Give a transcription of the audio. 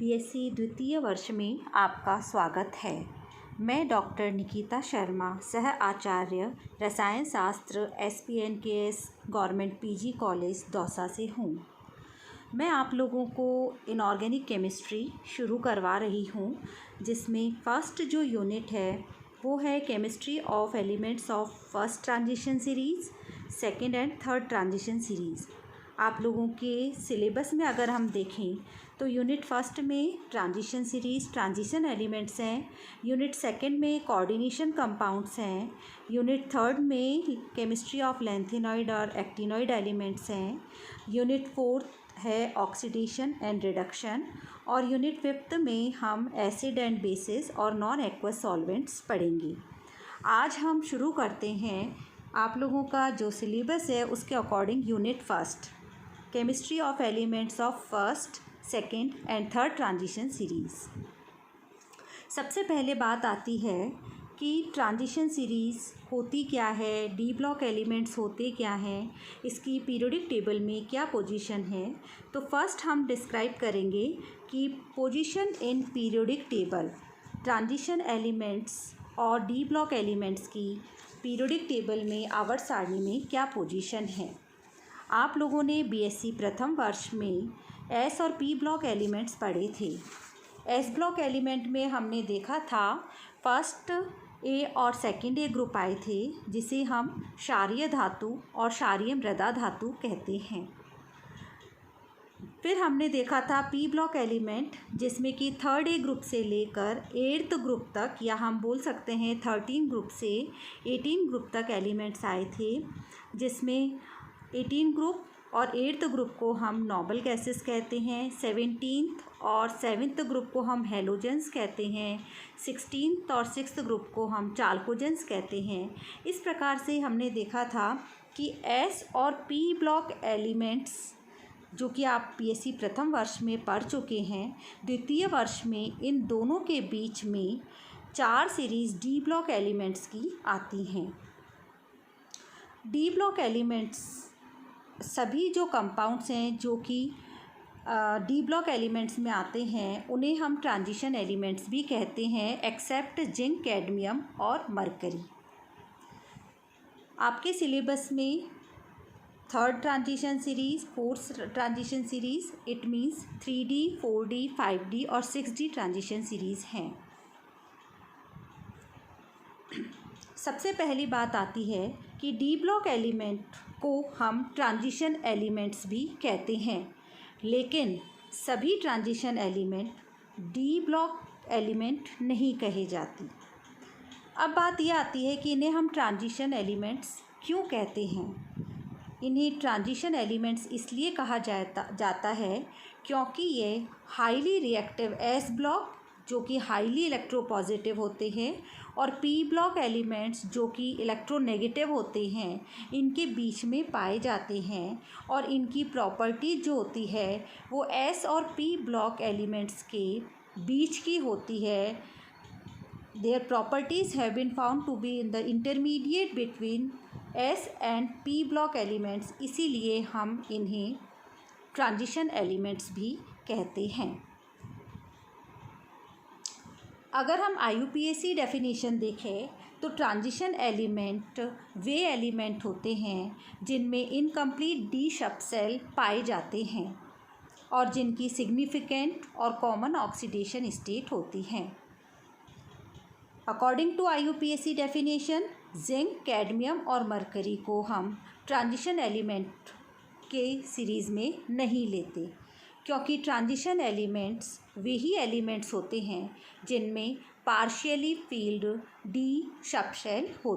BSc द्वितीय वर्ष में आपका स्वागत है। मैं डॉक्टर निकिता शर्मा, सह आचार्य रसायन शास्त्र SPNKS government PG college Dausa से हूँ। मैं आप लोगों को इनऑर्गेनिक केमिस्ट्री शुरू करवा रही हूँ, जिसमें फर्स्ट जो यूनिट है वो है chemistry of elements of first transition series, second and third transition series. आप लोगों के सिलेबस में अगर हम देखें तो यूनिट फर्स्ट में ट्रांजिशन सीरीज़ ट्रांजिशन एलिमेंट्स हैं, यूनिट सेकंड में कोऑर्डिनेशन कंपाउंड्स हैं, यूनिट थर्ड में केमिस्ट्री ऑफ लैंथेनॉइड और एक्टिनॉइड एलिमेंट्स हैं, यूनिट फोर्थ है ऑक्सीडेशन एंड रिडक्शन और यूनिट फिफ्थ में हम एसिड एंड बेसिस और नॉन एक्वस सॉल्वेंट्स पढ़ेंगे। आज हम शुरू करते हैं आप लोगों का जो सिलेबस है उसके according unit first chemistry of elements of first, second and third transition series. सबसे पहले बात आती है कि ट्रांजिशन सीरीज़ होती क्या है, डी ब्लॉक एलिमेंट्स होते क्या हैं, इसकी पीरियोडिक टेबल में क्या पोजीशन है। तो फर्स्ट हम डिस्क्राइब करेंगे कि position in periodic table transition elements और डी ब्लॉक एलिमेंट्स की पीरियोडिक टेबल में आवर्त सारणी में क्या पोजीशन है। आप लोगों ने बीएससी प्रथम वर्ष में एस और पी ब्लॉक एलिमेंट्स पढ़े थे। एस ब्लॉक एलिमेंट में हमने देखा था फर्स्ट ए और सेकंड ए ग्रुप आए थे, जिसे हम क्षारीय धातु और क्षारीय मृदा धातु कहते हैं। फिर हमने देखा था पी ब्लॉक एलिमेंट, जिसमें कि थर्ड ए ग्रुप से लेकर 8th ग्रुप तक, या हम बोल सकते हैं 13 ग्रुप से 18 ग्रुप तक एलिमेंट्स आए थे, जिसमें 18 ग्रुप और 8th ग्रुप को हम नोबल गैसेस कहते हैं, 17th और 7th ग्रुप को हम हेलोजेंस कहते हैं, 16th और 6th ग्रुप को हम चाल्कोजेंस कहते हैं। इस प्रकार से हमने देखा था कि एस और पी ब्लॉक एलिमेंट्स जो कि आप बीएससी प्रथम वर्ष में पढ़ चुके हैं, द्वितीय वर्ष में इन दोनों के बीच में 4 सीरीज़ डी ब्लॉक एलिमेंट्स की आती हैं। डी ब्लॉक एलिमेंट्स सभी जो कंपाउंड्स हैं जो कि डी ब्लॉक एलिमेंट्स में आते हैं उन्हें हम ट्रांजिशन एलिमेंट्स भी कहते हैं, एक्सेप्ट जिंक, कैडमियम और मरकरी। आपके सिलेबस में third transition series, fourth transition series, it means 3D, 4D, 5D और 6D ट्रांजिशन सीरीज़ हैं। सबसे पहली बात आती है कि डी ब्लॉक एलिमेंट को हम ट्रांजिशन एलिमेंट्स भी कहते हैं, लेकिन सभी transition element D block element नहीं कहे जाती। अब बात यह आती है कि इन्हें हम ट्रांजिशन एलिमेंट्स क्यों कहते हैं। इन्हें ट्रांजिशन एलिमेंट्स इसलिए कहा जाता है क्योंकि ये हाईली रिएक्टिव एस ब्लॉक जो कि हाईली इलेक्ट्रोपॉजिटिव होते हैं और पी ब्लॉक एलिमेंट्स जो कि इलेक्ट्रोनेगेटिव होते हैं, इनके बीच में पाए जाते हैं और इनकी प्रॉपर्टी जो होती है वो एस और पी ब्लॉक एलिमेंट्स के बीच की होती है। Their properties have been found to be in the intermediate between S and P block elements, इसीलिए हम इन्हें ट्रांजिशन एलिमेंट्स भी कहते हैं। अगर हम IUPAC डेफिनेशन देखें तो ट्रांजिशन एलिमेंट वे एलिमेंट होते हैं जिनमें इनकम्प्लीट डी सबसेल पाए जाते हैं और जिनकी सिग्निफिकेंट और कॉमन ऑक्सीडेशन स्टेट होती हैं। According to IUPAC definition, zinc, cadmium और मरकरी को हम ट्रांजिशन एलिमेंट के सीरीज़ में नहीं लेते, क्योंकि ट्रांजिशन एलिमेंट्स वही एलिमेंट्स होते हैं जिनमें पार्शियली फील्ड डी सबशेल होते हैं।